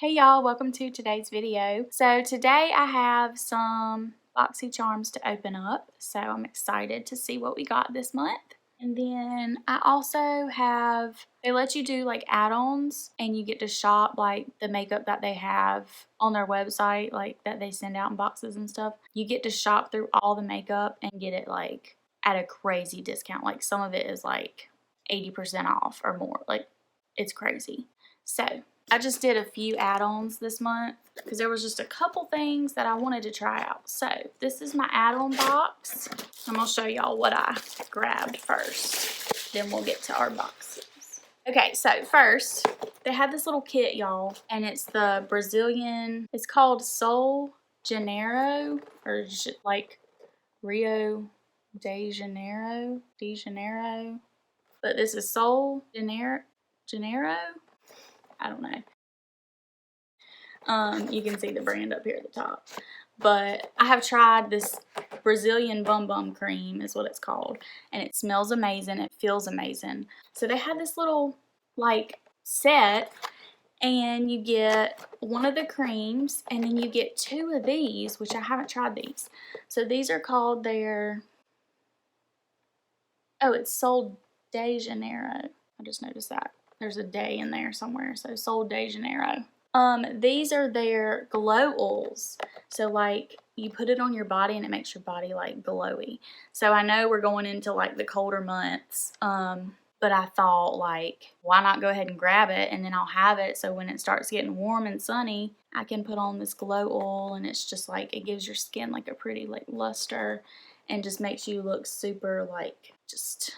Hey y'all, welcome to today's video. So today I have some Boxycharms to open up, so I'm excited to see what we got this month. And then I also have, they let you do like add-ons and you get to shop like the makeup that they have on their website, like that they send out in boxes and stuff. You get to shop through all the makeup and get it like at a crazy discount. Like some of it is like 80% off or more. Like it's crazy. So I just did a few add-ons this month because there was just a couple things that I wanted to try out. So this is my add-on box. I'm going to show y'all what I grabbed first. Then we'll get to our boxes. Okay, so first, they had this little kit, y'all, and it's the Brazilian, it's called Sol Janeiro, or like Rio de Janeiro, but this is Sol Janeiro? I don't know. You can see the brand up here at the top. But I have tried this Brazilian Bum Bum Cream is what it's called. And it smells amazing. It feels amazing. So they had this little like set. And you get one of the creams. And then you get two of these, which I haven't tried these. So these are called their... Oh, it's Sol de Janeiro. I just noticed that. There's a day in there somewhere. So Sol de Janeiro. These are their glow oils. So like you put it on your body and it makes your body like glowy. So I know we're going into like the colder months. But I thought like, why not go ahead and grab it and then I'll have it. So when it starts getting warm and sunny, I can put on this glow oil and it's just like, it gives your skin like a pretty like luster and just makes you look super like just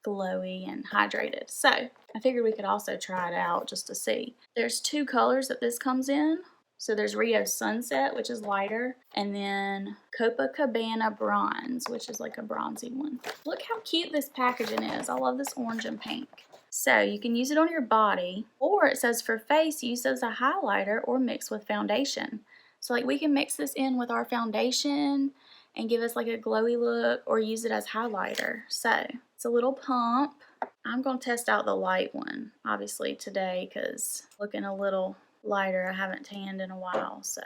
glowy and hydrated. So I figured we could also try it out just to see. There's two colors that this comes in. So there's Rio Sunset, which is lighter, and then Copacabana Bronze, which is like a bronzy one. Look how cute this packaging is. I love this orange and pink. So you can use it on your body, or it says for face, use as a highlighter or mix with foundation. So like we can mix this in with our foundation and give us like a glowy look, or use it as highlighter. So it's a little pump. I'm going to test out the light one, obviously, today, because looking a little lighter. I haven't tanned in a while, so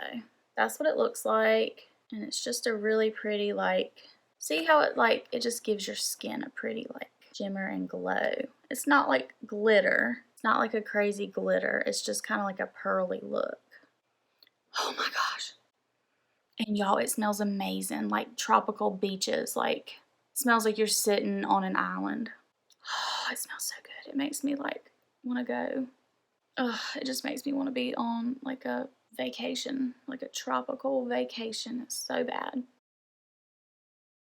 that's what it looks like. And it's just a really pretty, like, see how it, like, it just gives your skin a pretty, like, shimmer and glow. It's not like glitter. It's not like a crazy glitter. It's just kind of like a pearly look. Oh my gosh. And y'all, it smells amazing, like tropical beaches. Like, it smells like you're sitting on an island. Oh, it smells so good. It makes me like want to go. It just makes me want to be on like a vacation, like a tropical vacation. It's so bad.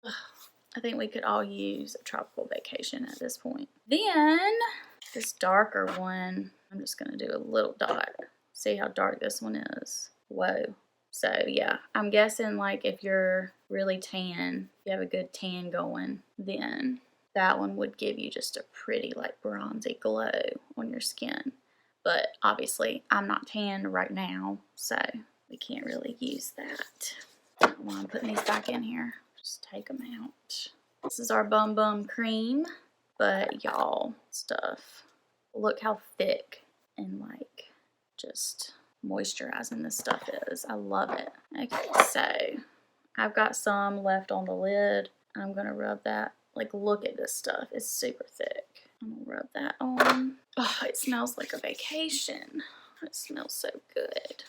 I think we could all use a tropical vacation at this point. Then this darker one, I'm just going to do a little dot. See how dark this one is. Whoa. So yeah, I'm guessing like if you're really tan, you have a good tan going, then that one would give you just a pretty like bronzy glow on your skin. But obviously I'm not tan right now, so we can't really use that. While I'm putting these back in here, just take them out. This is our Bum Bum Cream, but y'all, stuff. Look how thick and like just moisturizing this stuff is. I love it. Okay, so I've got some left on the lid. I'm gonna rub that. Like, look at this stuff. It's super thick. I'm gonna rub that on. Oh, it smells like a vacation. It smells so good.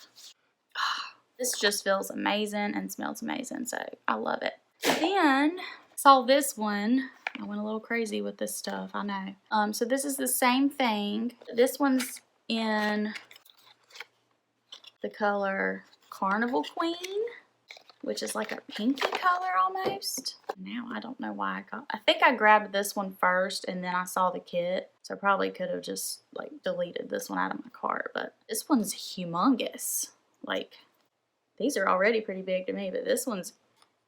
Oh, this just feels amazing and smells amazing, so I love it. Then, saw this one. I went a little crazy with this stuff, I know. So this is the same thing. This one's in the color Carnival Queen, which is like a pinky color almost. Now I don't know why I think I grabbed this one first and then I saw the kit. So I probably could have just like deleted this one out of my cart, but this one's humongous. Like these are already pretty big to me, but this one's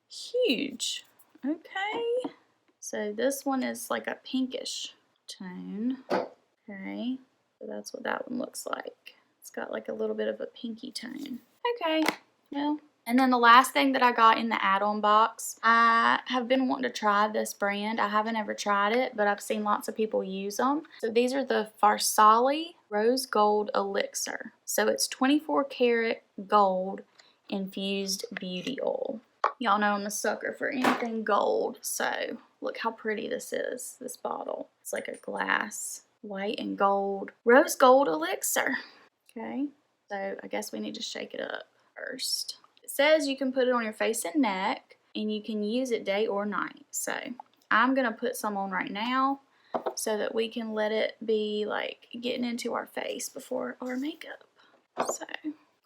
huge. Okay. So this one is like a pinkish tone. Okay. So that's what that one looks like. It's got like a little bit of a pinky tone. Okay. Well, And then the last thing that I got in the add-on box, I have been wanting to try this brand. I haven't ever tried it, but I've seen lots of people use them. So these are the Farsali Rose Gold Elixir. So it's 24 karat gold infused beauty oil. Y'all know I'm a sucker for anything gold. So look how pretty this is, this bottle. It's like a glass, white and gold, rose gold elixir. Okay, so I guess we need to shake it up first. It says you can put it on your face and neck, and you can use it day or night. So I'm gonna put some on right now so that we can let it be like getting into our face before our makeup. So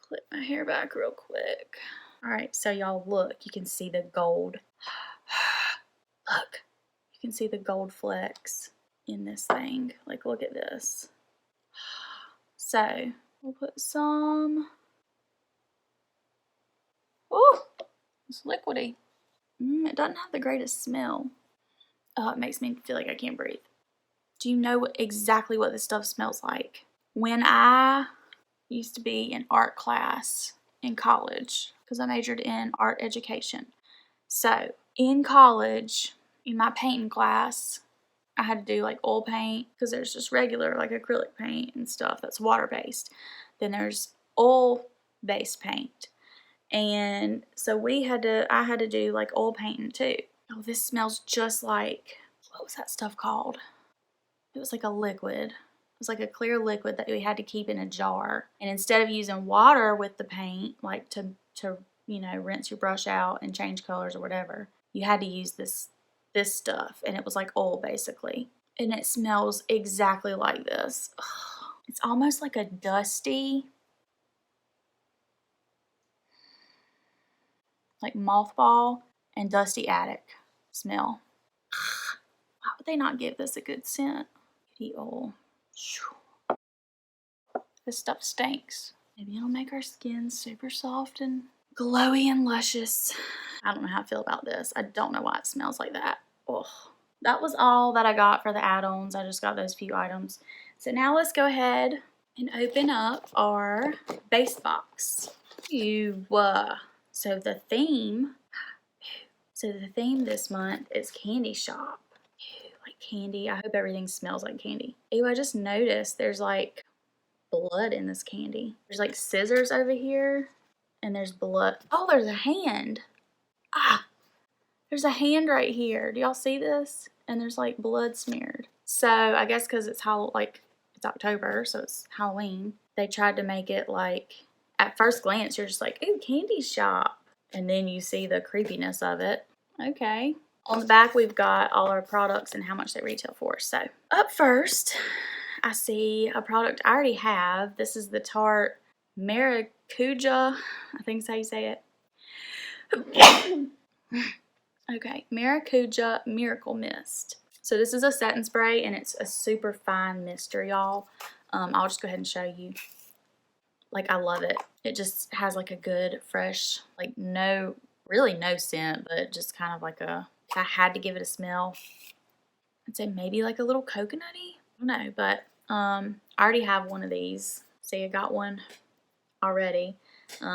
clip my hair back real quick. All right, so y'all look, you can see the gold. Look, you can see the gold flecks in this thing. Like, look at this. So we'll put some. Oh, it's liquidy. It doesn't have the greatest smell. Oh, it makes me feel like I can't breathe. Do you know exactly what this stuff smells like? When I used to be in art class in college, because I majored in art education. So in college, in my painting class, I had to do like oil paint, because there's just regular like acrylic paint and stuff that's water-based. Then there's oil-based paint. And so I had to do like oil painting too. Oh, this smells just like, what was that stuff called? It was like a liquid. It was like a clear liquid that we had to keep in a jar. And instead of using water with the paint, like to you know, rinse your brush out and change colors or whatever, you had to use this stuff, and it was like oil basically. And it smells exactly like this. Ugh. It's almost like a dusty, like mothball and dusty attic smell. Why would they not give this a good scent? Beauty oil. This stuff stinks. Maybe it'll make our skin super soft and glowy and luscious. I don't know how I feel about this. I don't know why it smells like that. Ugh. That was all that I got for the add-ons. I just got those few items. So now let's go ahead and open up our base box. Ew. So the theme this month is Candy Shop. Ew, like candy. I hope everything smells like candy. Ew, I just noticed there's like blood in this candy. There's like scissors over here, and there's blood. Oh, there's a hand. Ah, there's a hand right here. Do y'all see this? And there's like blood smeared. So I guess because it's it's October, so it's Halloween, they tried to make it like, at first glance, you're just like, ooh, Candy Shop. And then you see the creepiness of it. Okay. On the back, we've got all our products and how much they retail for. So up first, I see a product I already have. This is the Tarte MARACUJA. I think that's how you say it. Okay, MARACUJA Miracle Mist. So this is a setting spray, and it's a super fine mister, y'all. I'll just go ahead and show you. Like, I love it. It just has like a good, fresh, like really no scent, but just kind of like if I had to give it a smell, I'd say maybe like a little coconutty. I don't know, but I already have one of these. See, I got one already.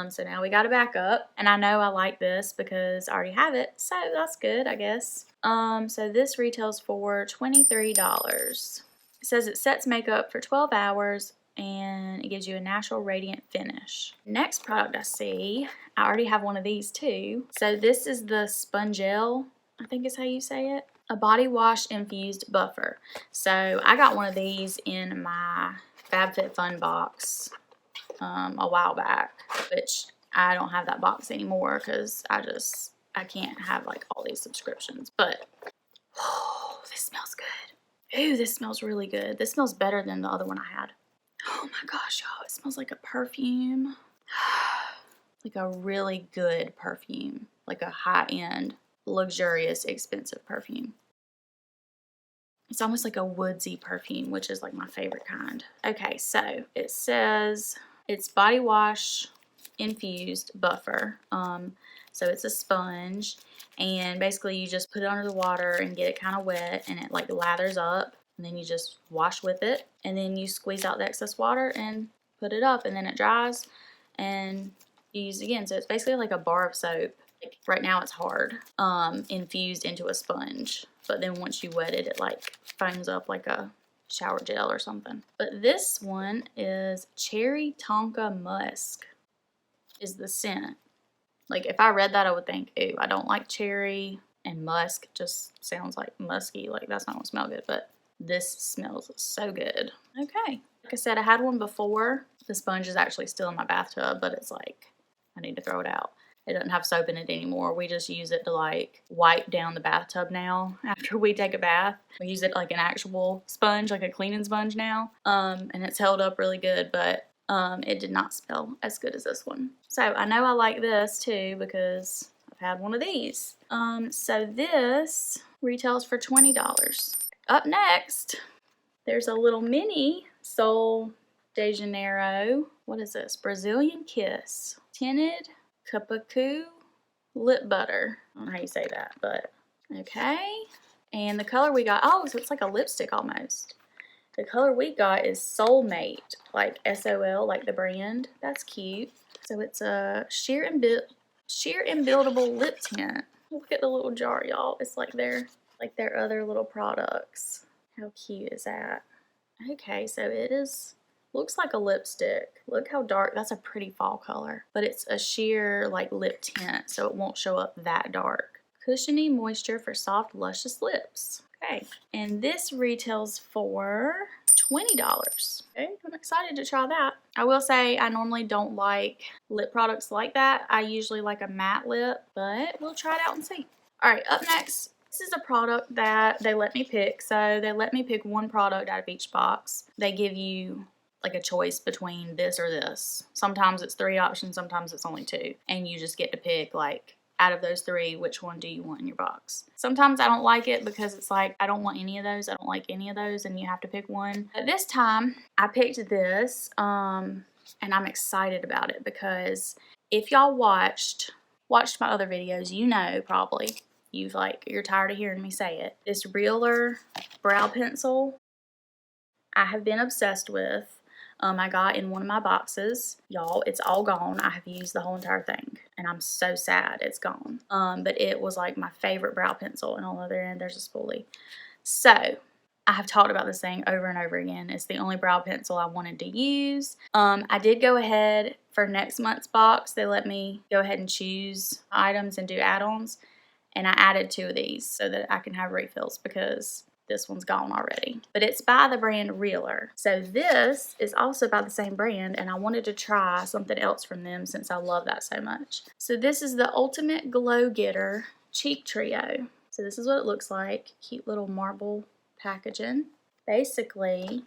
So now we got a backup, and I know I like this because I already have it, so that's good, I guess. So this retails for $23. It says it sets makeup for 12 hours, and it gives you a natural radiant finish. Next product I see, I already have one of these too. So this is the Spongelle, I think is how you say it. A body wash infused buffer. So I got one of these in my FabFitFun box a while back, which I don't have that box anymore because I can't have like all these subscriptions. But oh, this smells good. Ooh, this smells really good. This smells better than the other one I had. Oh my gosh, y'all, it smells like a perfume. Like a really good perfume. Like a high-end, luxurious, expensive perfume. It's almost like a woodsy perfume, which is like my favorite kind. Okay, so it says it's body wash infused buffer. So it's a sponge, and basically you just put it under the water and get it kind of wet, and it like lathers up, and then you just wash with it, and then you squeeze out the excess water and put it up, and then it dries, and you use it again. So it's basically like a bar of soap. Like right now it's hard, infused into a sponge. But then once you wet it, it like foams up like a shower gel or something. But this one is Cherry Tonka Musk is the scent. Like if I read that, I would think, ooh, I don't like cherry, and musk just sounds like musky. Like that's not gonna smell good, but this smells so good. Okay. Like I said, I had one before. The sponge is actually still in my bathtub, but it's like, I need to throw it out. It doesn't have soap in it anymore. We just use it to like wipe down the bathtub now after we take a bath. We use it like an actual sponge, like a cleaning sponge now. And it's held up really good, but it did not smell as good as this one. So I know I like this too because I've had one of these. So this retails for $20. Up next, there's a little mini Sol de Janeiro. What is this? Brazilian Kiss. Tinted Cupuaçu Lip Butter. I don't know how you say that, but okay. And the color we got, oh, so it's like a lipstick almost. The color we got is Soulmate, like S-O-L, like the brand. That's cute. So it's a sheer and buildable lip tint. Look at the little jar, y'all. It's like their other little products. How cute is that? Okay, so it is, looks like a lipstick. Look how dark. That's a pretty fall color. But it's a sheer like lip tint, so it won't show up that dark. Cushiony moisture for soft, luscious lips. Okay, and this retails for $20. Okay, I'm excited to try that. I will say I normally don't like lip products like that. I usually like a matte lip, but we'll try it out and see. All right, up next, this is a product that they let me pick. So they let me pick one product out of each box. They give you like a choice between this or this. Sometimes it's 3 options, sometimes it's only 2. And you just get to pick like, out of those 3, which one do you want in your box? Sometimes I don't like it because it's like, I don't want any of those. I don't like any of those, and you have to pick one. But this time, I picked this, and I'm excited about it because if y'all watched my other videos, you know probably, you're tired of hearing me say it. This REALHER brow pencil, I have been obsessed with. I got in one of my boxes. Y'all, it's all gone. I have used the whole entire thing, and I'm so sad it's gone. But it was like my favorite brow pencil, and on the other end, there's a spoolie. So, I have talked about this thing over and over again. It's the only brow pencil I wanted to use. I did go ahead for next month's box. They let me go ahead and choose items and do add-ons, and I added 2 of these so that I can have refills because this one's gone already. But it's by the brand REALHER. So this is also by the same brand, and I wanted to try something else from them since I love that so much. So this is the Ultimate Glow Getter Cheek Trio. So this is what it looks like. Cute little marble packaging. Basically,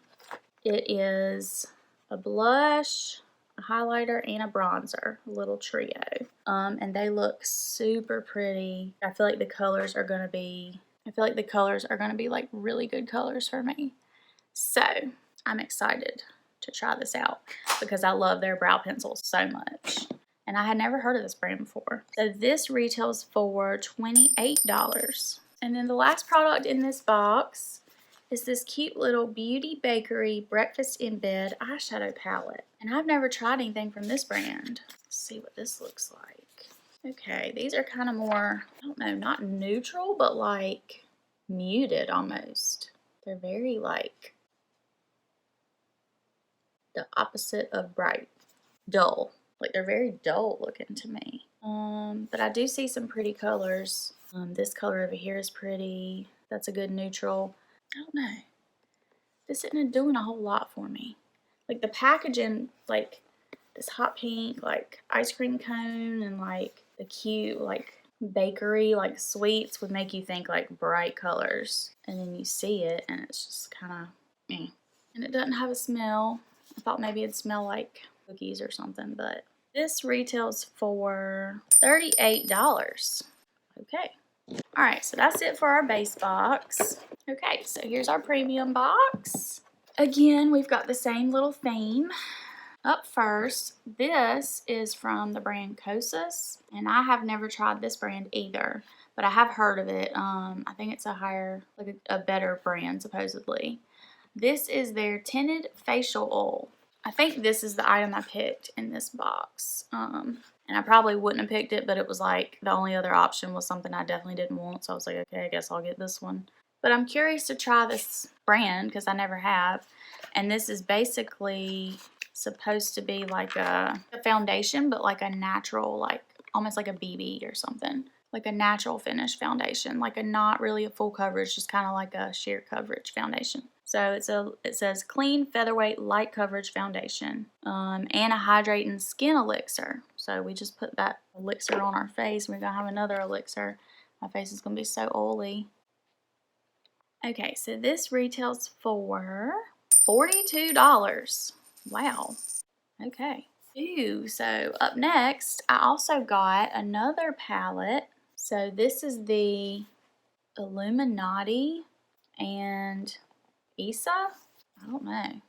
it is a blush, a highlighter, and a bronzer. A little trio. And they look super pretty. I feel like the colors are going to be like really good colors for me. So I'm excited to try this out because I love their brow pencils so much. And I had never heard of this brand before. So this retails for $28. And then the last product in this box is this cute little Beauty Bakery Breakfast in Bed eyeshadow palette. And I've never tried anything from this brand. Let's see what this looks like. Okay, these are kind of more, I don't know, not neutral, but like muted almost. They're very like the opposite of bright. Dull. Like they're very dull looking to me. But I do see some pretty colors. This color over here is pretty. That's a good neutral. I don't know. This isn't doing a whole lot for me. Like the packaging, like this hot pink, like ice cream cone, and like the cute, like bakery, like sweets would make you think like bright colors. And then you see it and it's just kind of meh. And it doesn't have a smell. I thought maybe it'd smell like cookies or something, but this retails for $38. Okay. Alright, so that's it for our base box. Okay, so here's our premium box. Again, we've got the same little theme. Up first, this is from the brand KOSAS, and I have never tried this brand either, but I have heard of it. I think it's a better brand, supposedly. This is their Tinted Facial Oil. I think this is the item I picked in this box. And And I probably wouldn't have picked it, but it was like the only other option was something I definitely didn't want. So I was like, okay, I guess I'll get this one. But I'm curious to try this brand because I never have. And this is basically supposed to be like a foundation, but like a natural, like almost like a BB or something. Like a natural finish foundation. Like a not really a full coverage, just kind of like a sheer coverage foundation. So it says clean featherweight light coverage foundation and a hydrating skin elixir. So we just put that elixir on our face. We're going to have another elixir. My face is going to be so oily. Okay, so this retails for $42. Wow. Okay. Ooh, so up next, I also got another palette. So this is the Illuminati and Isa? I don't know. I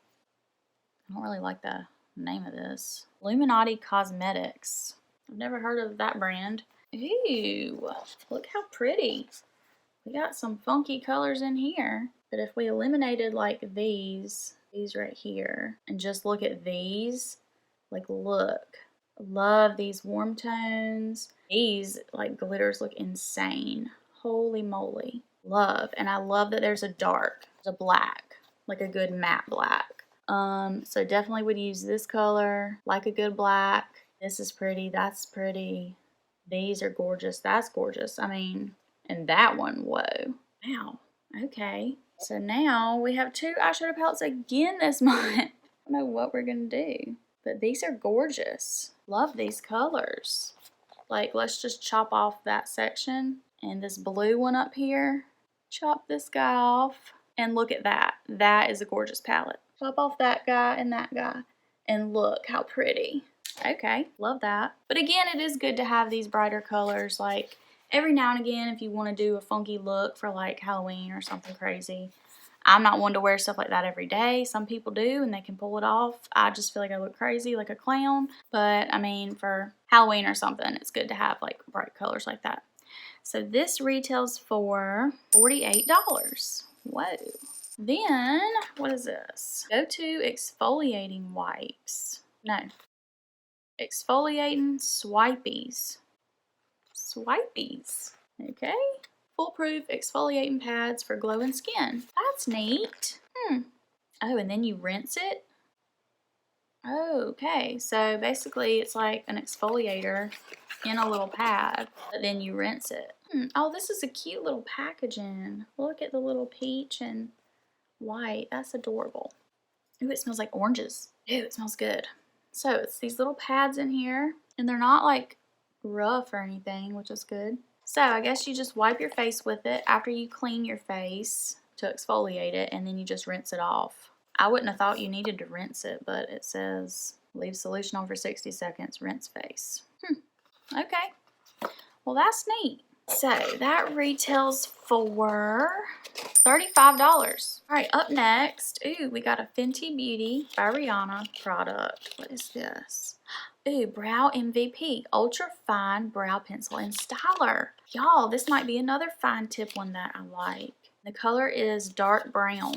don't really like the name of this. Illuminati Cosmetics. I've never heard of that brand. Ooh, look how pretty. We got some funky colors in here. But if we eliminated like these right here, and just look at these, like look. I love these warm tones. These like glitters look insane. Holy moly. Love. And I love that there's a dark. There's a black. Like a good matte black. So definitely would use this color. Like a good black. This is pretty. That's pretty. These are gorgeous. That's gorgeous. I mean, and that one, whoa. Wow. Okay. So now we have 2 eyeshadow palettes again this month. I don't know what we're going to do. But these are gorgeous. Love these colors. Like, let's just chop off that section. And this blue one up here. Chop this guy off. And look at that. That is a gorgeous palette. Chop off that guy and that guy. And look how pretty. Okay, love that. But again, it is good to have these brighter colors. Like, every now and again, if you want to do a funky look for like Halloween or something crazy. I'm not one to wear stuff like that every day. Some people do and they can pull it off. I just feel like I look crazy like a clown. But I mean, for Halloween or something, it's good to have like bright colors like that. So this retails for $48. Whoa. Then, what is this? Go to exfoliating wipes. No. Exfoliating Swipeys. Swipeys. Okay. Foolproof exfoliating pads for glowing skin. That's neat. Oh, and then you rinse it? Oh, okay. So basically it's like an exfoliator in a little pad, but then you rinse it. Oh, this is a cute little packaging. Look at the little peach and white. That's adorable. Ooh, it smells like oranges. Ooh, it smells good. So it's these little pads in here, and they're not like rough or anything, which is good. So I guess you just wipe your face with it after you clean your face to exfoliate it, and then you just rinse it off. I wouldn't have thought you needed to rinse it, but it says leave solution on for 60 seconds, rinse face. Okay. Well, that's neat. So that retails for $35. All right, up next, ooh, we got a Fenty Beauty by Rihanna product. What is this? Ooh, Brow MVP, Ultra Fine Brow Pencil and Styler. Y'all, this might be another fine tip one that I like. The color is dark brown,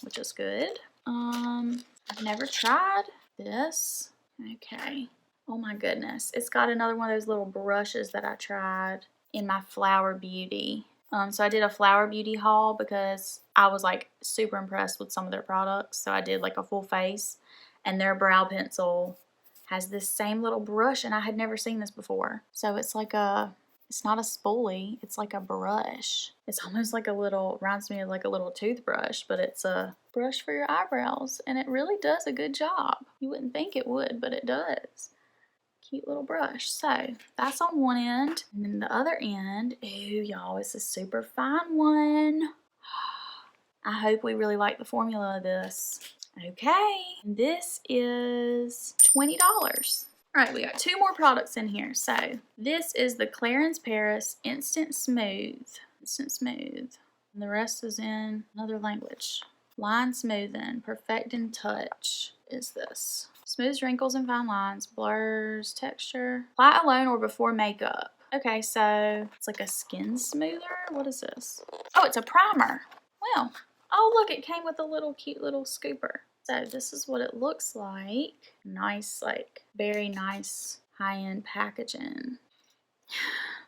which is good. I've never tried this. Okay. Oh my goodness. It's got another one of those little brushes that I tried in my Flower Beauty. So I did a Flower Beauty haul because I was like super impressed with some of their products. So I did like a full face, and their brow pencil has this same little brush, and I had never seen this before. So it's like it's not a spoolie, it's like a brush. It's almost like a little, reminds me of like a little toothbrush, but it's a brush for your eyebrows, and it really does a good job. You wouldn't think it would, but it does. Cute little brush. So that's on one end, and then the other end, ooh, y'all, it's a super fine one. I hope we really like the formula of this. Okay, this is $20. All right, we got 2 more products in here. So this is the Clarins Paris Instant Smooth. Instant Smooth. And the rest is in another language. Line Smoothing, Perfecting Touch is this. Smooths wrinkles and fine lines, blurs texture. Apply alone or before makeup. Okay, so it's like a skin smoother. What is this? Oh, it's a primer. Well, oh look, it came with a little cute little scooper. So this is what it looks like. Nice, like very nice high-end packaging.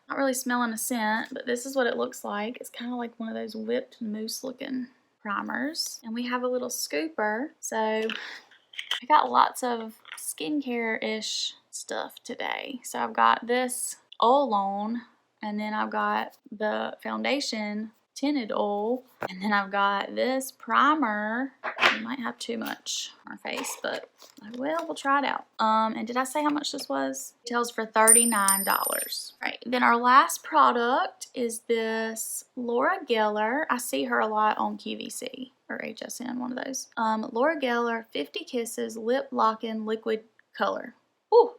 Not really smelling a scent, but this is what it looks like. It's kind of like one of those whipped mousse looking primers. And we have a little scooper. So I got lots of skincare-ish stuff today. So I've got this oil on, and then I've got the foundation tinted oil, and then I've got this primer. I might have too much on our face, but we'll try it out. And did I say how much this was? It retails for $39. Right, then our last product is this Laura Geller. I see her a lot on QVC or HSN, one of those. Laura Geller 50 Kisses Lip Lock-In Liquid Color. Ooh,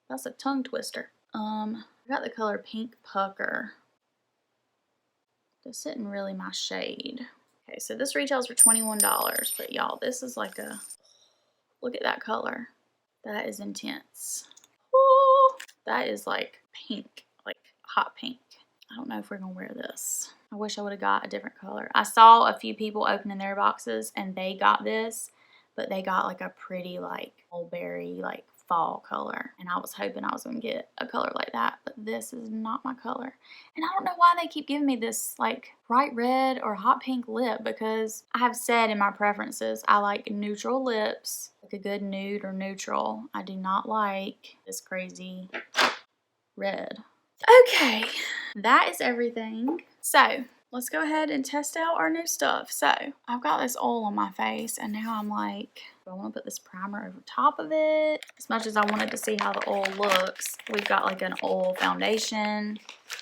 that's a tongue twister. I got the color Pink Pucker. This isn't really my shade. Okay, so this retails for $21, but y'all, this is like a, look at that color. That is intense. Ooh, that is like pink, like hot pink. I don't know if we're gonna wear this. I wish I would have got a different color. I saw a few people opening their boxes and they got this, but they got like a pretty like mulberry, like fall color, and I was hoping I was gonna get a color like that, but this is not my color. And I don't know why they keep giving me this like bright red or hot pink lip, because I have said in my preferences I like neutral lips, like a good nude or neutral. I do not like this crazy red. Okay, that is everything. So let's go ahead and test out our new stuff. So I've got this oil on my face, and now I'm like, I want to put this primer over top of it. As much as I wanted to see how the oil looks, we've got like an oil foundation,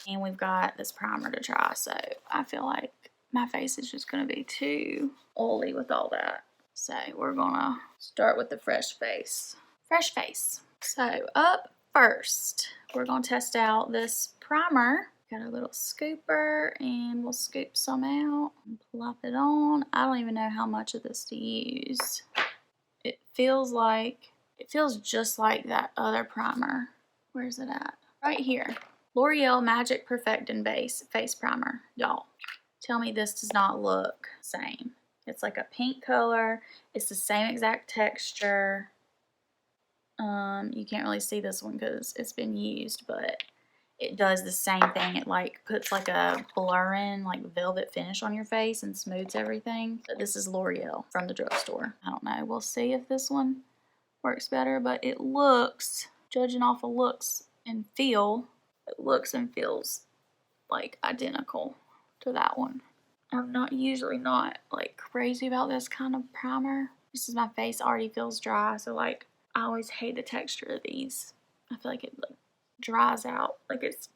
and we've got this primer to try. So I feel like my face is just going to be too oily with all that. So we're going to start with the fresh face. Fresh face. So up first, we're going to test out this primer. Got a little scooper, and we'll scoop some out and plop it on. I don't even know how much of this to use. It feels just like that other primer. Where's it at? Right here. L'Oreal Magic Perfecting Base Face Primer. Y'all, tell me this does not look the same. It's like a pink color. It's the same exact texture. You can't really see this one because it's been used, but it does the same thing. It like puts like a blurring like velvet finish on your face and smooths everything. But this is L'Oreal from the drugstore. I don't know. We'll see if this one works better, but it looks, judging off of looks and feel, it looks and feels like identical to that one. I'm usually not like crazy about this kind of primer. This is, my face already feels dry, so like I always hate the texture of these. I feel like it like dries out, like it's,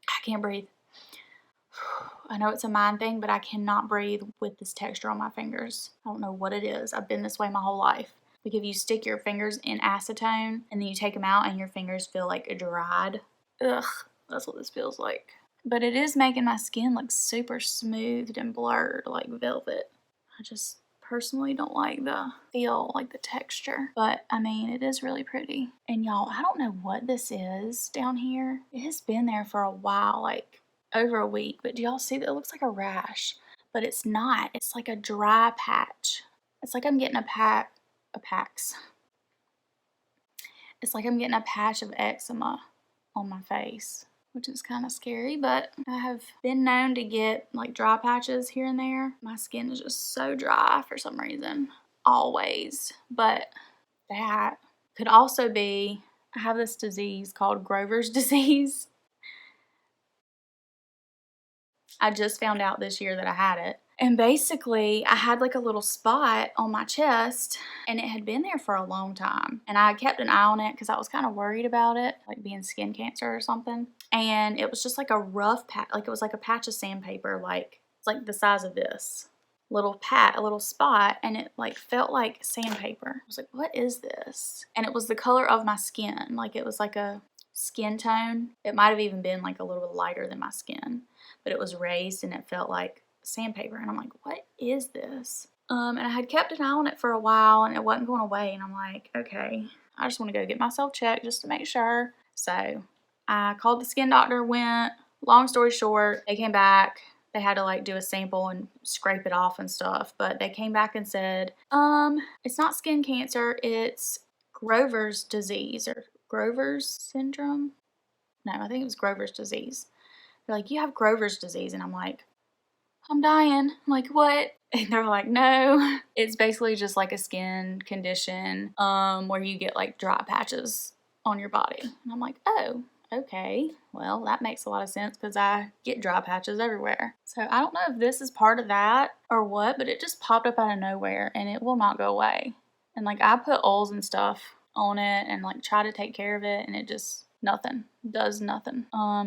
I can't breathe. I know it's a mind thing, but I cannot breathe with this texture on my fingers. I don't know what it is. I've been this way my whole life. Like if you stick your fingers in acetone and then you take them out and your fingers feel like dried. Ugh, that's what this feels like. But it is making my skin look super smoothed and blurred like velvet. I just personally don't like the feel, like the texture, but I mean it is really pretty. And y'all, I don't know what this is down here. It has been there for a while, like over a week, but do y'all see that? It looks like a rash, but it's not. It's like a dry patch. It's like I'm getting it's like I'm getting a patch of eczema on my face, which is kind of scary, but I have been known to get like dry patches here and there. My skin is just so dry for some reason, always. But that could also be, I have this disease called Grover's disease. I just found out this year that I had it. And basically, I had like a little spot on my chest, and it had been there for a long time. And I kept an eye on it because I was kind of worried about it, like being skin cancer or something. And it was just like a rough patch, like it was like a patch of sandpaper, like it's like the size of this. A little spot, and it like felt like sandpaper. I was like, what is this? And it was the color of my skin. Like it was like a skin tone. It might have even been like a little bit lighter than my skin, but it was raised and it felt like sandpaper. And I'm like, what is this? And I had kept an eye on it for a while, and it wasn't going away. And I'm like, okay, I just want to go get myself checked just to make sure. So I called the skin doctor, went. Long story short, they came back. They had to like do a sample and scrape it off and stuff, but they came back and said, it's not skin cancer, it's Grover's disease, or Grover's syndrome. No, I think it was Grover's disease. They're like, you have Grover's disease. And I'm like, I'm dying. I'm like, what? And they're like, no. It's basically just like a skin condition where you get like dry patches on your body. And I'm like, oh, okay. Well, that makes a lot of sense because I get dry patches everywhere. So I don't know if this is part of that or what, but it just popped up out of nowhere and it will not go away. And like I put oils and stuff on it and like try to take care of it and it just nothing, does nothing.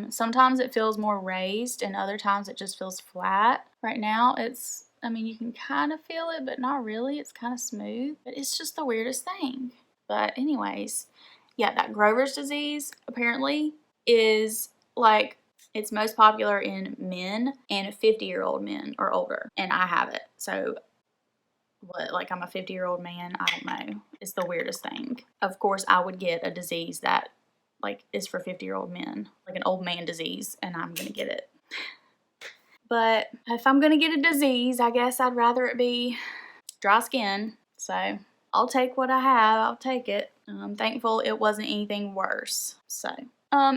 Sometimes it feels more raised and other times it just feels flat. Right now it's, I mean, you can kind of feel it, but not really. It's kind of smooth, but it's just the weirdest thing. But anyways, yeah, that Grover's disease apparently is like, it's most popular in men and 50-year-old men or older, and I have it. So what, like I'm a 50-year-old man? I don't know. It's the weirdest thing. Of course, I would get a disease that like is for 50-year-old men, like an old man disease, and I'm gonna get it. But if I'm gonna get a disease, I guess I'd rather it be dry skin. So I'll take what I have. I'll take it. I'm thankful it wasn't anything worse. So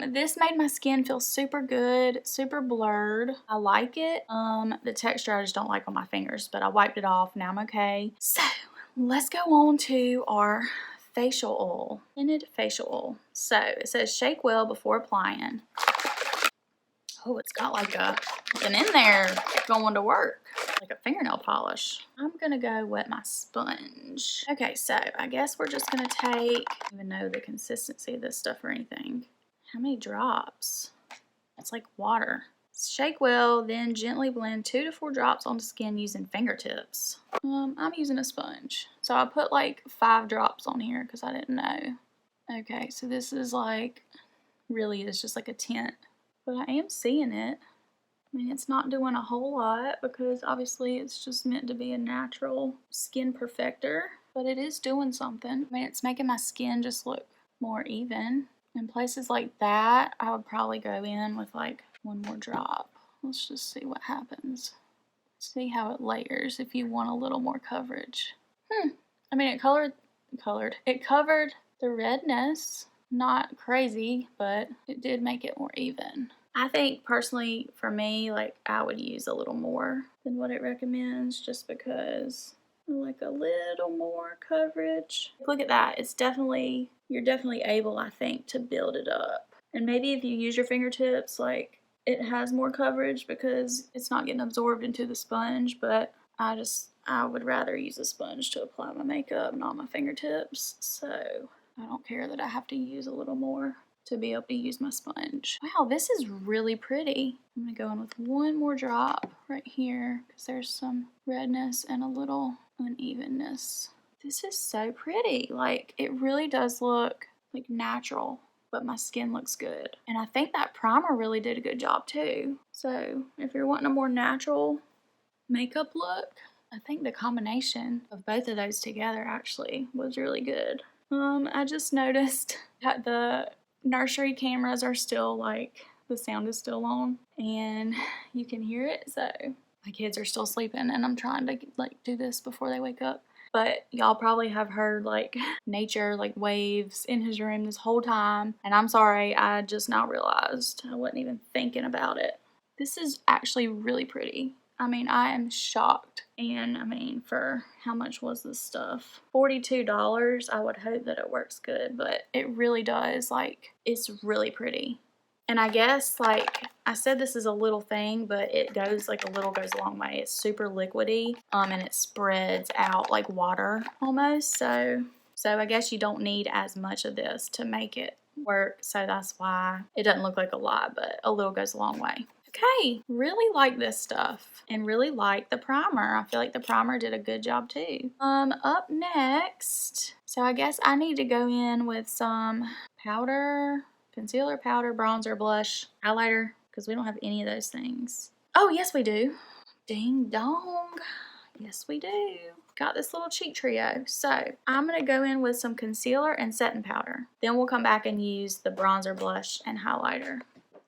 this made my skin feel super good, super blurred. I like it. The texture I just don't like on my fingers, but I wiped it off. Now I'm okay. So let's go on to our facial oil, tinted facial oil. So it says shake well before applying. Oh, it's got like an in there going to work, like a fingernail polish. I'm gonna go wet my sponge. Okay, so I guess we're just gonna take, I don't even know the consistency of this stuff or anything. How many drops? It's like water. Shake well, then gently blend 2 to 4 drops onto skin using fingertips. I'm using a sponge. So I put like 5 drops on here because I didn't know. Okay, so this is like, really is just like a tint. But I am seeing it. I mean, it's not doing a whole lot because obviously it's just meant to be a natural skin perfector. But it is doing something. I mean, it's making my skin just look more even. In places like that, I would probably go in with like 1 more drop. Let's just see what happens. See how it layers if you want a little more coverage. I mean, it covered the redness. Not crazy, but it did make it more even. I think personally for me, like I would use a little more than what it recommends just because I like a little more coverage. Look at that. It's definitely, you're definitely able, I think, to build it up. And maybe if you use your fingertips, like it has more coverage because it's not getting absorbed into the sponge, but I would rather use a sponge to apply my makeup, not my fingertips. So I don't care that I have to use a little more to be able to use my sponge. Wow, this is really pretty. I'm gonna go in with 1 more drop right here because there's some redness and a little unevenness. This is so pretty. Like, it really does look like natural, but my skin looks good. And I think that primer really did a good job too. So if you're wanting a more natural makeup look, I think the combination of both of those together actually was really good. I just noticed that the nursery cameras are still like, the sound is still on and you can hear it. So my kids are still sleeping and I'm trying to like do this before they wake up. But y'all probably have heard like nature, like waves in his room this whole time. And I'm sorry, I just now realized. I wasn't even thinking about it. This is actually really pretty. I mean, I am shocked. And I mean, for how much was this stuff? $42. I would hope that it works good, but it really does. Like, it's really pretty. And I guess, like, I said this is a little thing, but it goes, like, a little goes a long way. It's super liquidy, and it spreads out like water almost. So I guess you don't need as much of this to make it work. So that's why it doesn't look like a lot, but a little goes a long way. Okay, really like this stuff and really like the primer. I feel like the primer did a good job too. Up next, so I guess I need to go in with some powder, concealer, powder, bronzer, blush, highlighter, because we don't have any of those things. Oh, yes we do. Ding dong. Yes we do. Got this little cheek trio. So I'm going to go in with some concealer and setting powder. Then we'll come back and use the bronzer, blush, and highlighter.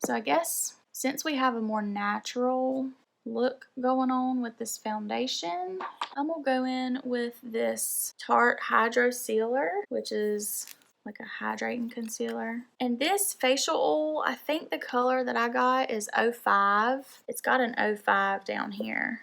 So I guess since we have a more natural look going on with this foundation, I'm going to go in with this Tarte Hydro Sealer, which is like a hydrating concealer. And this facial oil, I think the color that I got is 05. It's got an 05 down here,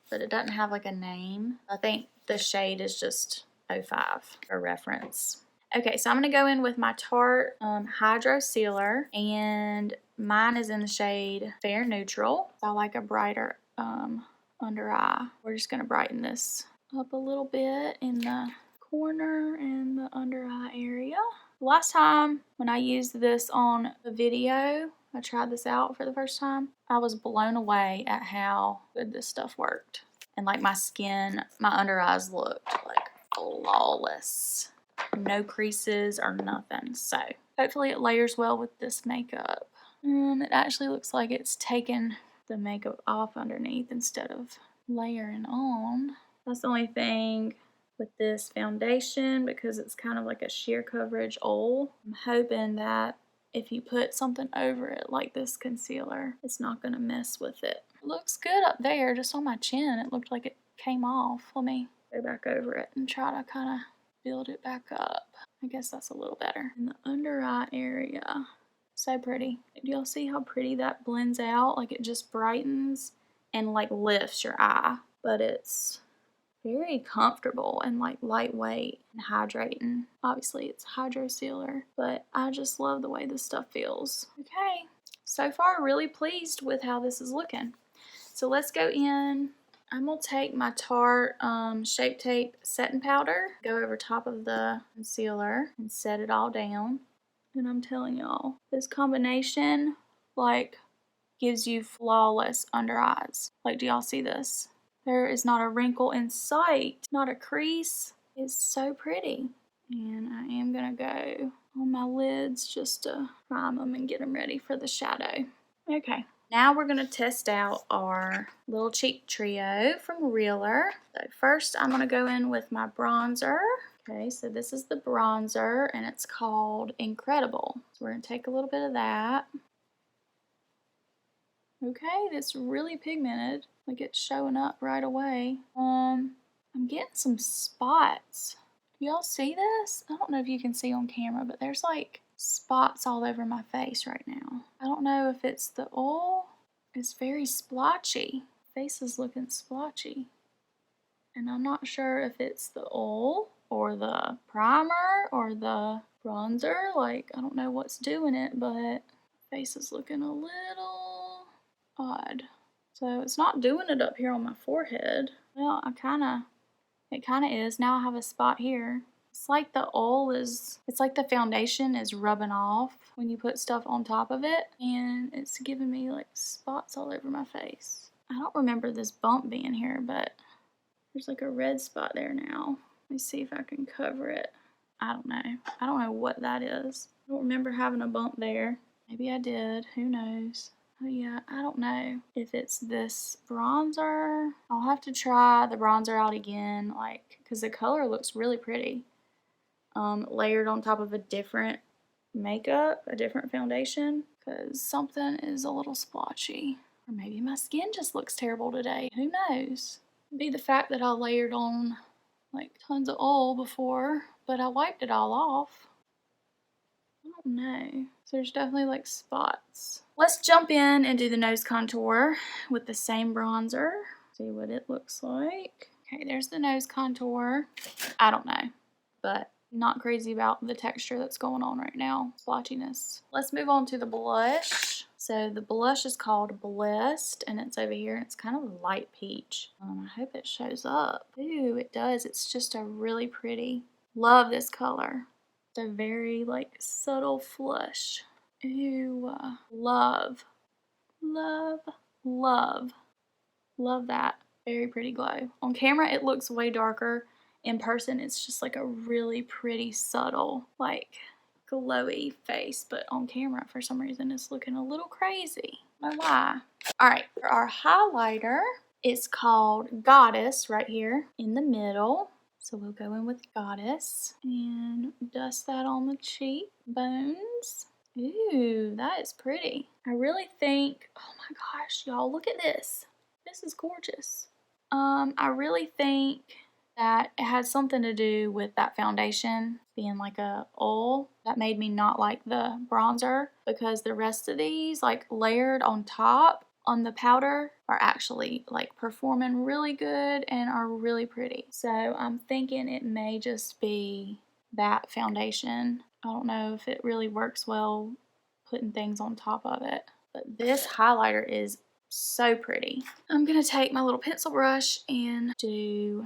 but it doesn't have like a name. I think the shade is just 05 for reference. Okay, so I'm going to go in with my Tarte Hydro Sealer, and mine is in the shade Fair Neutral. I like a brighter under eye. We're just going to brighten this up a little bit in the corner and the under eye area. Last time when I used this on the video, I tried this out for the first time, I was blown away at how good this stuff worked. And like my skin, my under eyes looked like flawless. No creases or nothing. So hopefully it layers well with this makeup. It actually looks like it's taken the makeup off underneath instead of layering on. That's the only thing with this foundation, because it's kind of like a sheer coverage oil. I'm hoping that if you put something over it like this concealer, it's not going to mess with it. It looks good up there, just on my chin. It looked like it came off. Let me go back over it and try to kind of build it back up. I guess that's a little better. In the under eye area, so pretty. Do y'all see how pretty that blends out? Like it just brightens and like lifts your eye, but it's very comfortable and like lightweight and hydrating. Obviously it's Hydro Sealer, but I just love the way this stuff feels. Okay, so far really pleased with how this is looking. So let's go in. I'm going to take my Tarte Shape Tape Setting Powder, go over top of the concealer and set it all down. And I'm telling y'all, this combination like gives you flawless under eyes. Like, do y'all see this? There is not a wrinkle in sight, not a crease. It's so pretty. And I am going to go on my lids just to prime them and get them ready for the shadow. Okay. Now we're going to test out our little cheek trio from REALHER. So first I'm going to go in with my bronzer. Okay, so this is the bronzer and it's called Incredible. So we're going to take a little bit of that. Okay, that's really pigmented. Like it's showing up right away. I'm getting some spots. Do y'all see this? I don't know if you can see on camera, but there's like spots all over my face right now. I don't know if it's the oil. It's very splotchy. Face is looking splotchy. And I'm not sure if it's the oil or the primer or the bronzer. Like, I don't know what's doing it, but face is looking a little odd. So it's not doing it up here on my forehead. Well, it kind of is. Now I have a spot here. It's like the oil is, it's like the foundation is rubbing off when you put stuff on top of it. And it's giving me like spots all over my face. I don't remember this bump being here, but there's like a red spot there now. Let me see if I can cover it. I don't know. I don't know what that is. I don't remember having a bump there. Maybe I did. Who knows? Oh yeah, I don't know if it's this bronzer. I'll have to try the bronzer out again, like, because the color looks really pretty. Layered on top of a different makeup, a different foundation, because something is a little splotchy. Or maybe my skin just looks terrible today. Who knows? It'd be the fact that I layered on like tons of oil before, but I wiped it all off. I don't know. So there's definitely like spots. Let's jump in and do the nose contour with the same bronzer. See what it looks like. Okay, there's the nose contour. I don't know, but not crazy about the texture that's going on right now. Splotchiness. Let's move on to the blush. So the blush is called Blessed, and it's over here. It's kind of light peach. I hope it shows up. Ooh, it does. It's just a really pretty. Love this color. It's a very like subtle flush. Ooh, love, love, love, love that. Very pretty glow. On camera, it looks way darker. In person, it's just like a really pretty, subtle, like glowy face. But on camera, for some reason, it's looking a little crazy. I don't know why. All right, for our highlighter, it's called Goddess right here in the middle. So we'll go in with Goddess and dust that on the cheekbones. Ooh, that is pretty. I really think, oh my gosh, y'all, look at this. This is gorgeous. I really think that it had something to do with that foundation being like a oil that made me not like the bronzer, because the rest of these like layered on top on the powder are actually like performing really good and are really pretty. So I'm thinking it may just be that foundation. I don't know if it really works well putting things on top of it, but this highlighter is so pretty. I'm gonna take my little pencil brush and do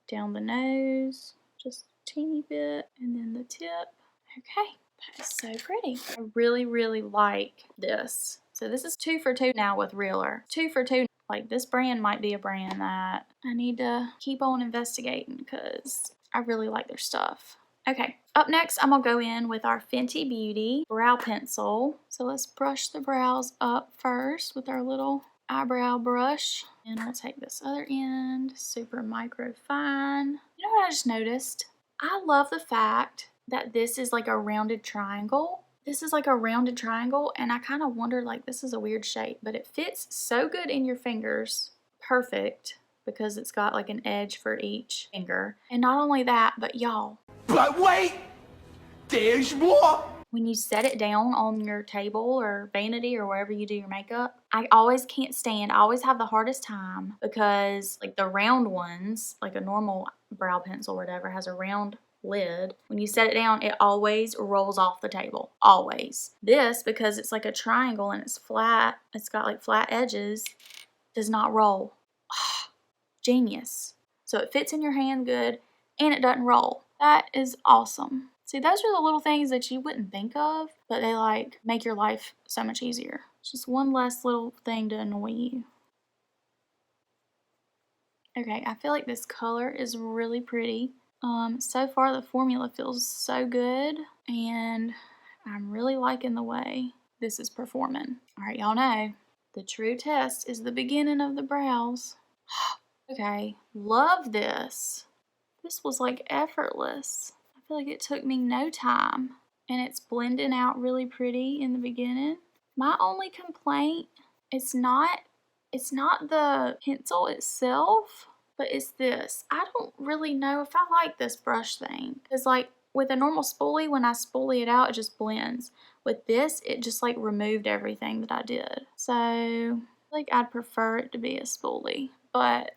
down the nose just a teeny bit, and then the tip. Okay, that is so pretty. I really like this. So this is 2 for 2 now with REALHER. 2 for 2. Like, this brand might be a brand that I need to keep on investigating because I really like their stuff. Okay, up next I'm gonna go in with our Fenty Beauty brow pencil. So let's brush the brows up first with our little eyebrow brush, and we'll take this other end, super micro fine. You know what I just noticed? I love the fact that this is like a rounded triangle. This is like a rounded triangle, and I kind of wondered, like, this is a weird shape, but it fits so good in your fingers. Perfect, because it's got like an edge for each finger. And not only that, but y'all. But wait, there's more. When you set it down on your table or vanity or wherever you do your makeup, I always have the hardest time because like the round ones, like a normal brow pencil or whatever, has a round lid. When you set it down, it always rolls off the table. Always. This, because it's like a triangle and it's flat, it's got like flat edges, does not roll. Genius. So it fits in your hand good and it doesn't roll. That is awesome. See, those are the little things that you wouldn't think of, but they like make your life so much easier. It's just one less little thing to annoy you. Okay, I feel like this color is really pretty. So far the formula feels so good, and I'm really liking the way this is performing. All right, y'all know, the true test is the beginning of the brows. Okay, love this. This was like effortless. I feel like it took me no time, and it's blending out really pretty in the beginning. My only complaint, it's not the pencil itself, but it's this. I don't really know if I like this brush thing, because like with a normal spoolie, when I spoolie it out, it just blends. With this, it just like removed everything that I did. So I think I'd prefer it to be a spoolie, but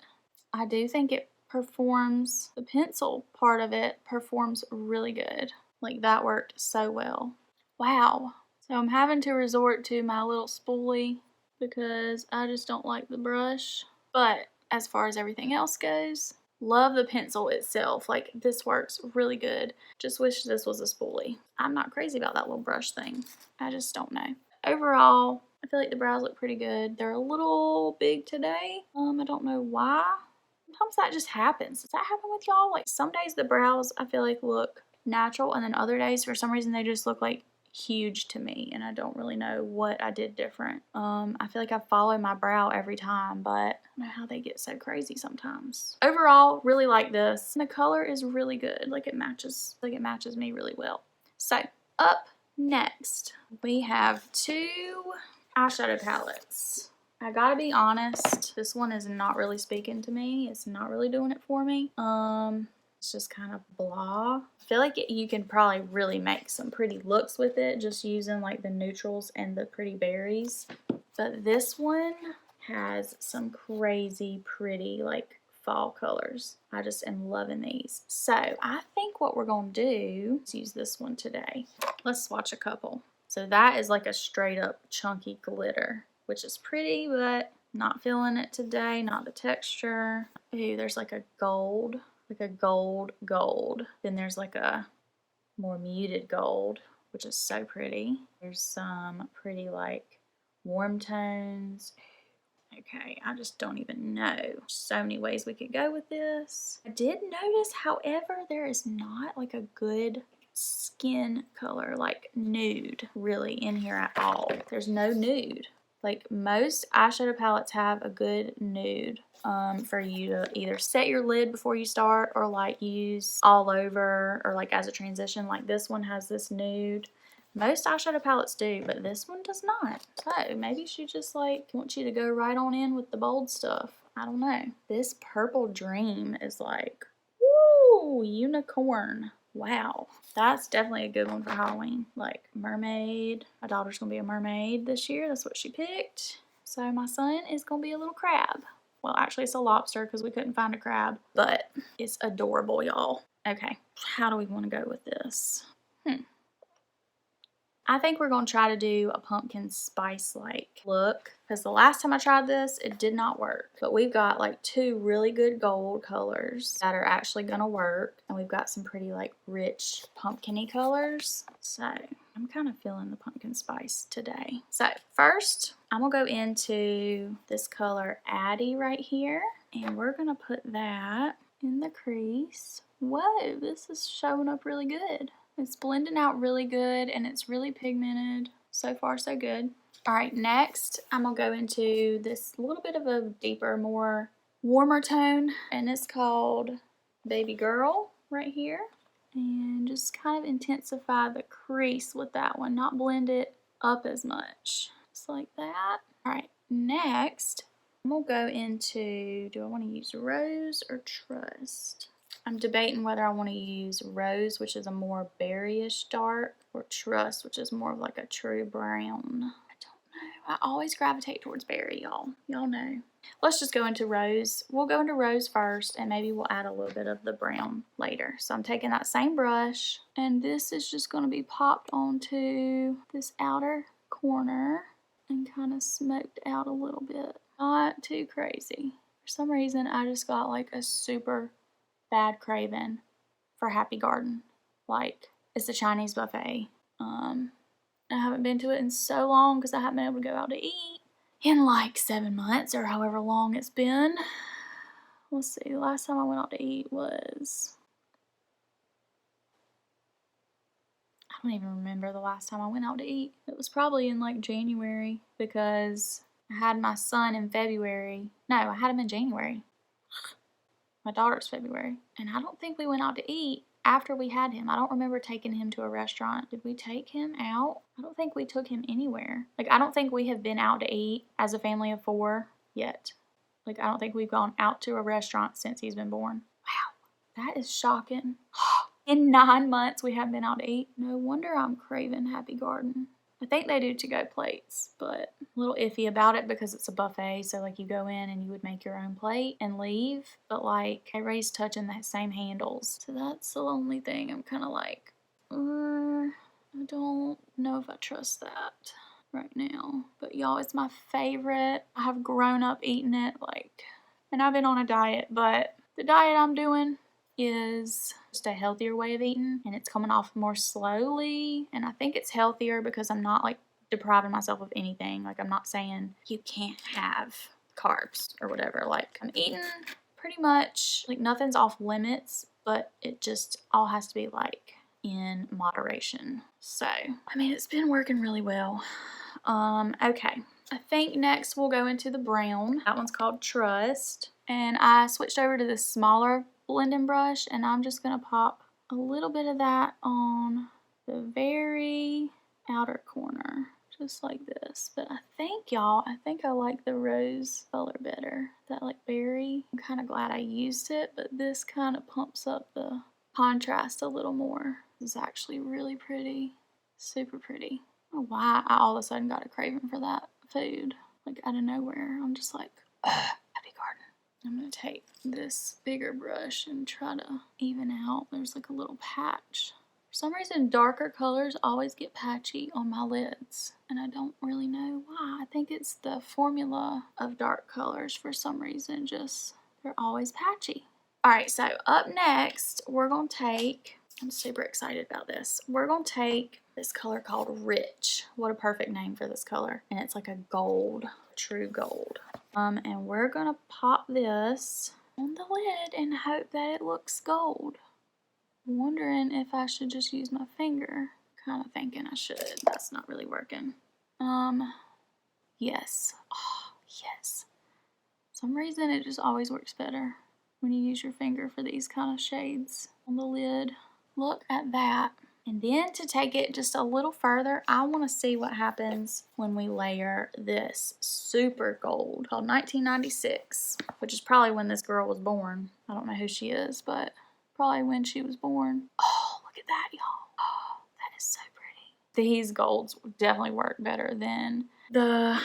I do think it performs, the pencil part of it performs really good. Like, that worked so well. Wow. So I'm having to resort to my little spoolie because I just don't like the brush. But as far as everything else goes, love the pencil itself. Like, this works really good. Just wish this was a spoolie. I'm not crazy about that little brush thing. I just don't know. Overall, I feel like the brows look pretty good. They're a little big today. I don't know why. Sometimes that just happens. Does that happen with y'all? Like, some days the brows I feel like look natural, and then other days for some reason they just look like huge to me, and I don't really know what I did different. I feel like I follow my brow every time, but I don't know how they get so crazy sometimes. Overall, really like this. And the color is really good. Like, it matches me really well. So, up next, we have 2 eyeshadow palettes. I gotta be honest, this one is not really speaking to me. It's not really doing it for me. It's just kind of blah. I feel like you can probably really make some pretty looks with it just using like the neutrals and the pretty berries. But this one has some crazy pretty like fall colors. I just am loving these. So I think what we're gonna do is use this one today. Let's swatch a couple. So that is like a straight up chunky glitter, which is pretty, but not feeling it today, not the texture. Ooh, there's like a gold, gold. Then there's like a more muted gold, which is so pretty. There's some pretty like warm tones. Okay, I just don't even know. So many ways we could go with this. I did notice, however, there is not like a good skin color, like nude, really in here at all. There's no nude. Like, most eyeshadow palettes have a good nude for you to either set your lid before you start or like use all over or like as a transition. Like, this one has this nude. Most eyeshadow palettes do, but this one does not. So maybe she just like wants you to go right on in with the bold stuff. I don't know. This Purple Dream is like, Oh, unicorn. Wow. That's definitely a good one for Halloween. Like mermaid. My daughter's gonna be a mermaid this year. That's what she picked. So my son is gonna be a little crab. Well, actually it's a lobster because we couldn't find a crab, but it's adorable, y'all. Okay, how do we want to go with this? I think we're going to try to do a pumpkin spice-like look because the last time I tried this, it did not work. But we've got like 2 really good gold colors that are actually going to work. And we've got some pretty like rich pumpkin-y colors. So I'm kind of feeling the pumpkin spice today. So first, I'm going to go into this color Addie right here. And we're going to put that in the crease. Whoa, this is showing up really good. It's blending out really good and it's really pigmented. So far, so good. All right, next I'm gonna go into this little bit of a deeper, more warmer tone, and it's called Baby Girl right here. And just kind of intensify the crease with that one, not blend it up as much. Just like that. All right, next I'm gonna go into, do I want to use Rose or Trust? I'm debating whether I want to use Rose, which is a more berryish dark, or Trust, which is more of like a true brown. I don't know. I always gravitate towards berry, y'all. Y'all know. Let's just go into Rose. We'll go into Rose first, and maybe we'll add a little bit of the brown later. So I'm taking that same brush, and this is just going to be popped onto this outer corner and kind of smoked out a little bit. Not too crazy. For some reason, I just got like a super bad craving for Happy Garden. Like, it's a Chinese buffet. I haven't been to it in so long because I haven't been able to go out to eat in like 7 months or however long it's been. Let's see, the last time I went out to eat was, I don't even remember the last time I went out to eat. It was probably in like January because I had my son in February. No, I had him in January. My daughter's February. And I don't think we went out to eat after we had him. I don't remember taking him to a restaurant. Did we take him out? I don't think we took him anywhere. Like, I don't think we have been out to eat as a family of 4 yet. Like, I don't think we've gone out to a restaurant since he's been born. Wow, that is shocking. In 9 months, we haven't been out to eat. No wonder I'm craving Happy Garden. I think they do to-go plates, but a little iffy about it because it's a buffet. So like you go in and you would make your own plate and leave, but like everybody's touching the same handles. So that's the only thing I'm kind of like, I don't know if I trust that right now. But y'all, it's my favorite. I have grown up eating it, like, and I've been on a diet, but the diet I'm doing is just a healthier way of eating, and it's coming off more slowly, and I think it's healthier because I'm not like depriving myself of anything. Like, I'm not saying you can't have carbs or whatever. Like, I'm eating pretty much, like, nothing's off limits, but it just all has to be like in moderation. So I mean, it's been working really well. Okay, I think next we'll go into the brown. That one's called Trust, and I switched over to this smaller blending brush, and I'm just gonna pop a little bit of that on the very outer corner, just like this. But I think, y'all, I like the rose color better, that like berry. I'm kind of glad I used it, but this kind of pumps up the contrast a little more. It's actually really pretty, super pretty. I don't know why I all of a sudden got a craving for that food, like out of nowhere. I'm just like, Happy Garden. I'm going to take this bigger brush and try to even out. There's like a little patch. For some reason, darker colors always get patchy on my lids, and I don't really know why. I think it's the formula of dark colors for some reason, just they're always patchy. Alright, so up next, we're going to take, I'm super excited about this. We're going to take this color called Rich. What a perfect name for this color. And it's like a gold, true gold. And we're gonna pop this on the lid and hope that it looks gold. I'm wondering if I should just use my finger. Kind of thinking I should. That's not really working. Yes. Oh, yes. For some reason it just always works better when you use your finger for these kind of shades on the lid. Look at that. And then to take it just a little further, I want to see what happens when we layer this super gold called 1996, which is probably when this girl was born. I don't know who she is, but probably when she was born. Oh, look at that, y'all. Oh, that is so pretty. These golds definitely work better than the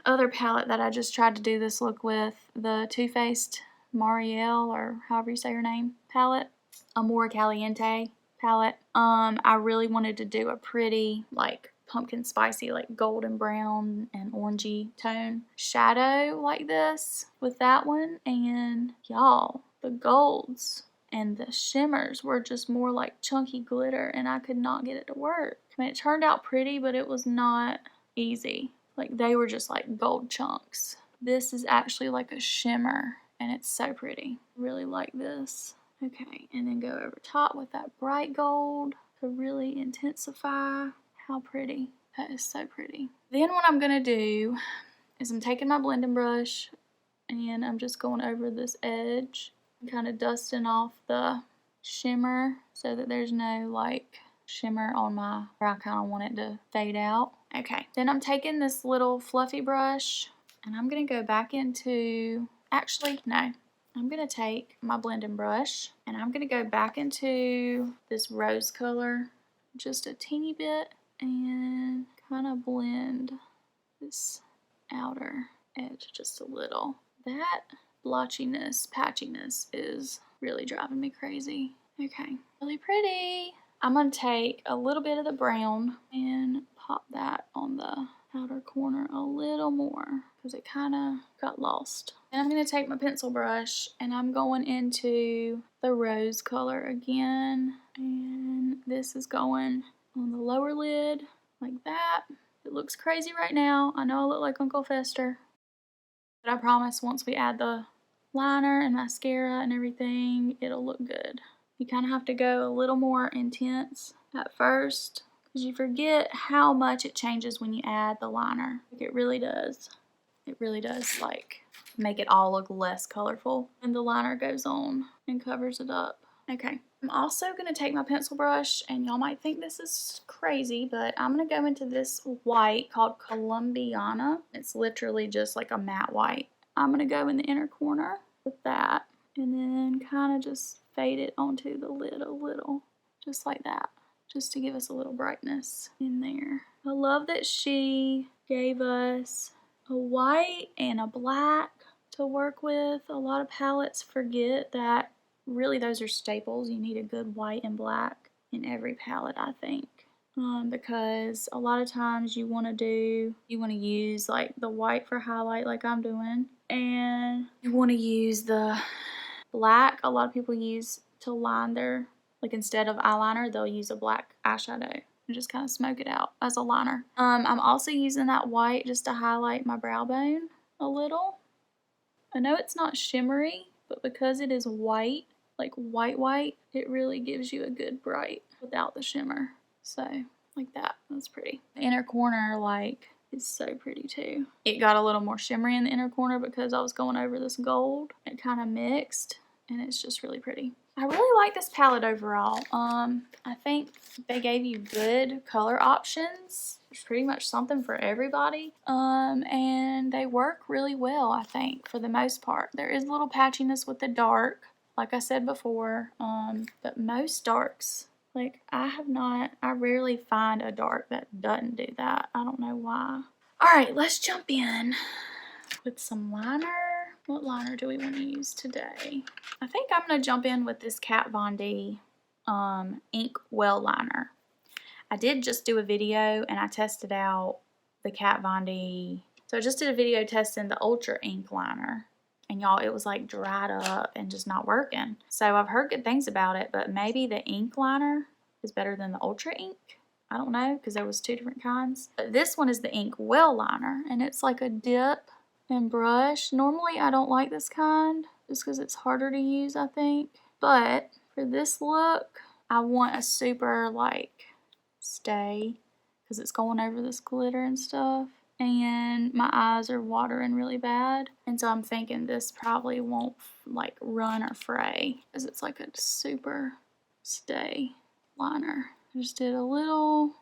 other palette that I just tried to do this look with, the Too Faced Marielle, or however you say her name, palette. Amor Caliente palette. I really wanted to do a pretty, like, pumpkin spicy, like golden brown and orangey tone shadow like this with that one, and y'all, the golds and the shimmers were just more like chunky glitter, and I could not get it to work. I mean, it turned out pretty, but it was not easy. Like, they were just like gold chunks. This is actually like a shimmer, and it's so pretty. Really like this. Okay, and then go over top with that bright gold to really intensify. How pretty. That is so pretty. Then what I'm going to do is I'm taking my blending brush and I'm just going over this edge and kind of dusting off the shimmer so that there's no like shimmer on my, where I kind of want it to fade out. Okay, then I'm taking this little fluffy brush and I'm going to go back into, actually, no. I'm going to take my blending brush and I'm going to go back into this rose color just a teeny bit and kind of blend this outer edge just a little. That blotchiness, patchiness is really driving me crazy. Okay, really pretty. I'm going to take a little bit of the brown and pop that on the outer corner a little more because it kind of got lost. And I'm going to take my pencil brush and I'm going into the rose color again, and this is going on the lower lid like that. It looks crazy right now. I know I look like Uncle Fester, but I promise once we add the liner and mascara and everything, it'll look good. You kind of have to go a little more intense at first because you forget how much it changes when you add the liner. Like, it really does. It really does, like, make it all look less colorful when the liner goes on and covers it up. Okay, I'm also going to take my pencil brush, and y'all might think this is crazy, but I'm going to go into this white called Colombiana. It's literally just like a matte white. I'm going to go in the inner corner with that, and then kind of just fade it onto the lid a little, just like that, just to give us a little brightness in there. I love that she gave us a white and a black to work with. A lot of palettes forget that really those are staples. You need a good white and black in every palette, I think. Because a lot of times you want to use like the white for highlight like I'm doing, and you want to use the black a lot of people use to line their, like instead of eyeliner, they'll use a black eyeshadow and just kind of smoke it out as a liner. I'm also using that white just to highlight my brow bone a little. I know it's not shimmery, but because it is white, like white, it really gives you a good bright without the shimmer. So, like that. That's pretty. The inner corner, like, is so pretty too. It got a little more shimmery in the inner corner because I was going over this gold. It kind of mixed, and it's just really pretty. I really like this palette overall. I think they gave you good color options. There's pretty much something for everybody. And they work really well, I think, for the most part. There is a little patchiness with the dark, like I said before, but most darks, like I rarely find a dark that doesn't do that. I don't know why. All right, let's jump in with some liner. What liner do we want to use today? I think I'm going to jump in with this Kat Von D Ink Well Liner. I did just do a video and I tested out the Kat Von D. So I just did a video testing the Ultra Ink Liner. And y'all, it was like dried up and just not working. So I've heard good things about it, but maybe the ink liner is better than the Ultra Ink. I don't know, because there was two different kinds. But this one is the Ink Well Liner, and it's like a dip and brush. Normally I don't like this kind just because it's harder to use, I think. But for this look, I want a super like stay because it's going over this glitter and stuff. And my eyes are watering really bad. And so I'm thinking this probably won't like run or fray because it's like a super stay liner. I just did a little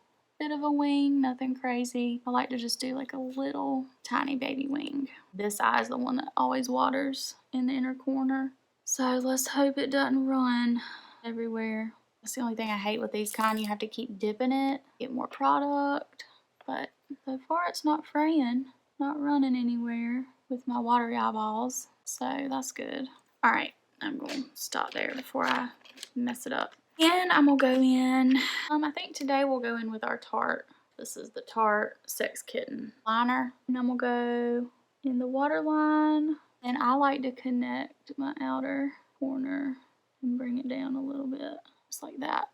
bit of a wing, nothing crazy. I like to just do like a little tiny baby wing. This eye is the one that always waters in the inner corner. So let's hope it doesn't run. everywhere. That's the only thing I hate with these kind. You have to keep dipping it, get more product. But so far it's not fraying, not running anywhere with my watery eyeballs. So that's good. All right, I'm going to stop there before I mess it up. And I'm going to go in, I think today we'll go in with our Tarte. This is the Tarte Sex Kitten liner. And I'm going to go in the waterline. And I like to connect my outer corner and bring it down a little bit. Just like that.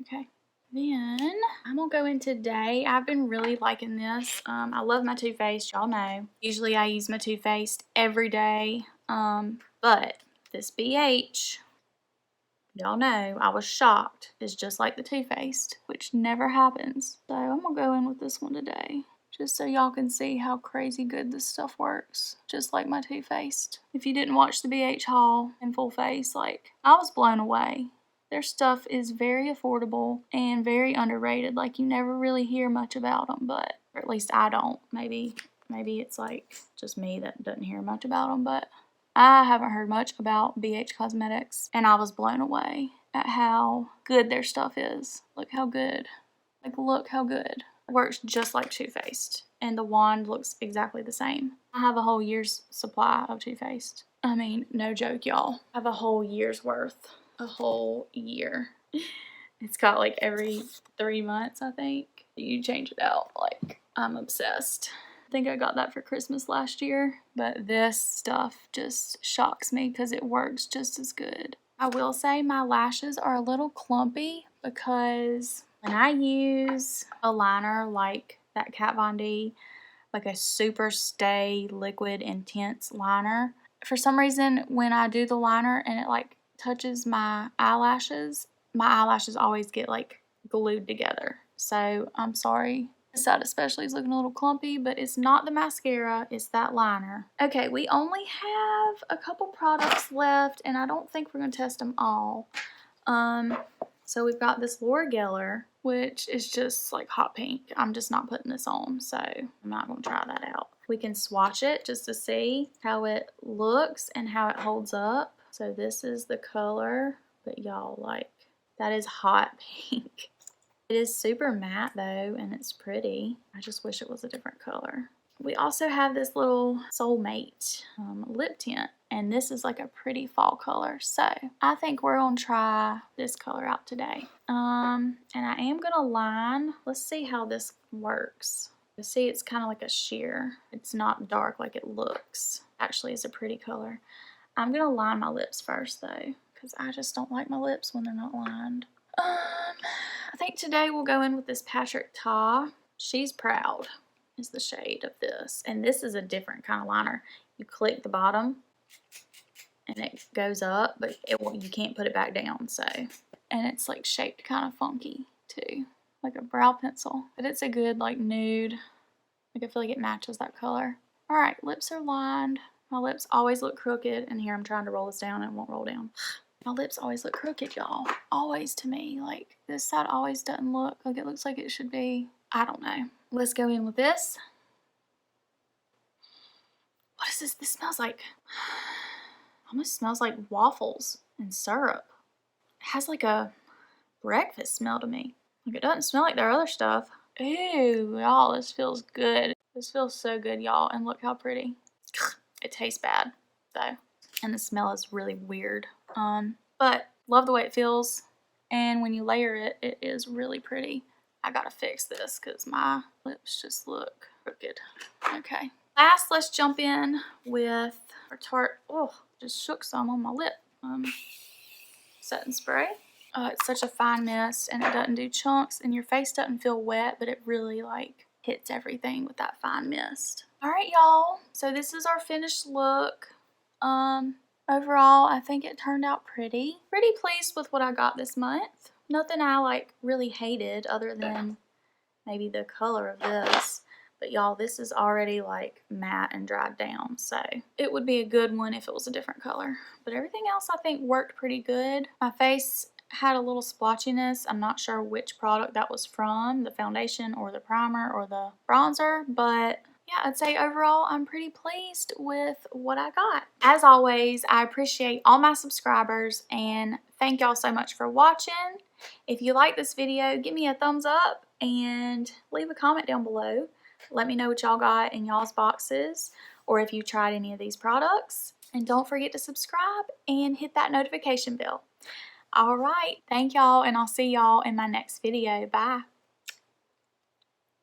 Okay. Then I'm going to go in today. I've been really liking this. I love my Too Faced, y'all know. Usually I use my Too Faced every day. But this BH, y'all know, I was shocked. It's just like the Too Faced, which never happens. So I'm going to go in with this one today. Just so y'all can see how crazy good this stuff works. Just like my Too Faced. If you didn't watch the BH haul in full face, like, I was blown away. Their stuff is very affordable and very underrated. Like, you never really hear much about them, but, or at least I don't. Maybe it's like just me that doesn't hear much about them, but I haven't heard much about BH Cosmetics, and I was blown away at how good their stuff is. Look how good. Like, look how good. It works just like Too Faced, and the wand looks exactly the same. I have a whole year's supply of Too Faced. I mean, no joke, y'all. I have a whole year's worth. A whole year. It's got like every 3 months, I think. You change it out. Like, I'm obsessed. I think I got that for Christmas last year, but this stuff just shocks me because it works just as good. I will say my lashes are a little clumpy because when I use a liner like that Kat Von D, like a super stay liquid intense liner, for some reason when I do the liner and it like touches my eyelashes always get like glued together. So I'm sorry. This side especially is looking a little clumpy, but it's not the mascara, it's that liner. Okay, we only have a couple products left, and I don't think we're going to test them all. So we've got this Laura Geller, which is just like hot pink. I'm just not putting this on, so I'm not going to try that out. We can swatch it just to see how it looks and how it holds up. So this is the color, but y'all, like, that is hot pink. It is super matte though, and it's pretty. I just wish it was a different color. We also have this little Soulmate lip tint, and this is like a pretty fall color. So I think we're gonna try this color out today. And I am gonna line. Let's see how this works. You see, it's kind of like a sheer. It's not dark like it looks. Actually, it's a pretty color. I'm going to line my lips first, though, because I just don't like my lips when they're not lined. I think today we'll go in with this Patrick Ta. She's Proud is the shade of this. And this is a different kind of liner. You click the bottom, and it goes up, but you can't put it back down, so. And it's, like, shaped kind of funky, too. Like a brow pencil. But it's a good, like, nude. Like, I feel like it matches that color. Alright, lips are lined. My lips always look crooked, and here I'm trying to roll this down and it won't roll down. My lips always look crooked, y'all. Always to me. Like, this side always doesn't look like it looks like it should be. I don't know. Let's go in with this. What is this? This smells like, almost smells like waffles and syrup. It has like a breakfast smell to me. Like, it doesn't smell like their other stuff. Ooh, y'all, this feels good. This feels so good, y'all, and look how pretty. It tastes bad, though, and the smell is really weird. But love the way it feels, and when you layer it, it is really pretty. I gotta fix this because my lips just look crooked. Okay. Last, let's jump in with our Tarte. Oh, just shook some on my lip. Setting spray. It's such a fine mist, and it doesn't do chunks, and your face doesn't feel wet, but it really, like, hits everything with that fine mist. Alright, y'all. So this is our finished look. Overall, I think it turned out pretty. Pretty pleased with what I got this month. Nothing I, like, really hated other than maybe the color of this. But y'all, this is already, like, matte and dried down. So it would be a good one if it was a different color. But everything else I think worked pretty good. My face had a little splotchiness. I'm not sure which product that was from, the foundation or the primer or the bronzer, but yeah, I'd say overall I'm pretty pleased with what I got. As always, I appreciate all my subscribers and thank y'all so much for watching. If you like this video, give me a thumbs up and leave a comment down below. Let me know what y'all got in y'all's boxes or if you tried any of these products. And don't forget to subscribe and hit that notification bell. Alright, thank y'all and I'll see y'all in my next video. Bye.